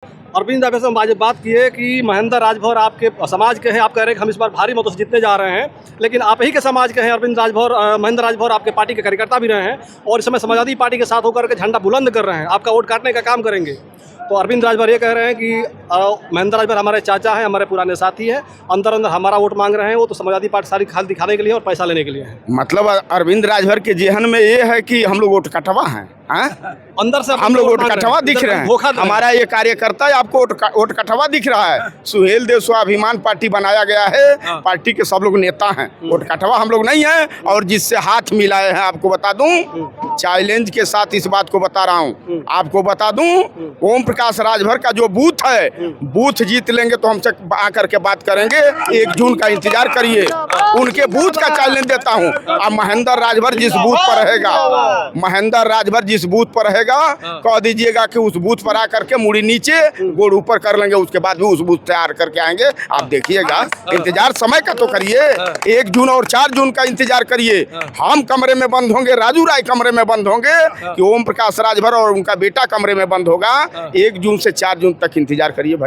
अरविंद अभी से हम आज बात किए कि महेंद्र राजभर आपके समाज के हैं। आप कह रहे हैं कि हम इस बार भारी मतों से जीतने जा रहे हैं, लेकिन आप ही के समाज के हैं। अरविंद राजभर, महेंद्र राजभर आपके पार्टी के कार्यकर्ता भी रहे हैं और इस समय समाजवादी पार्टी के साथ होकर के झंडा बुलंद कर रहे हैं, आपका वोट काटने का काम करेंगे। तो अरविंद राजभर ये कह रहे हैं कि महेंद्र राजभर हमारे चाचा हैं, हमारे पुराने साथी हैं, अंदर अंदर हमारा वोट मांग रहे हैं। वो तो समाजवादी पार्टी सारी खाल दिखाने के लिए और पैसा लेने के लिए है। मतलब अरविंद राजभर के जेहन में ये है कि हम लोग वोट कटवा हैं, अंदर से हम लोग वोट कटवा दिख रहे हैं। हमारा ये कार्यकर्ता आपको वोट कटवा दिख रहा है। सुहेल देव स्वाभिमान पार्टी बनाया गया है, पार्टी के सब लोग नेता हैं। वोट कटवा हम लोग नहीं हैं। और जिससे हाथ मिलाए हैं आपको बता दूं, चैलेंज के साथ इस बात को बता रहा हूं, आपको बता दूं, ओम प्रकाश राजभर का जो बूथ है, बूथ जीत लेंगे तो हमसे आकर के बात करेंगे। 1 जून का इंतजार करिए, उनके बूथ का चैलेंज देता हूं। अब महेंद्र राजभर जिस बूथ पर रहेगा, महेंद्र राजभर जिस बूथ पर रहेगा, कह दीजिएगा कि उस बूथ पर आकर के मुड़ी नीचे गोड़ ऊपर कर लेंगे, उसके बाद भी उस बूथ तैयार करके आएंगे। आप देखिएगा, इंतजार समय का तो करिए। 1 जून और 4 जून का इंतजार करिए। हम कमरे में बंद होंगे, राजू राय कमरे में बंद होंगे कि ओम प्रकाश राजभर और उनका बेटा कमरे में बंद होगा। 1 जून से 4 जून तक इंतजार करिए भाई।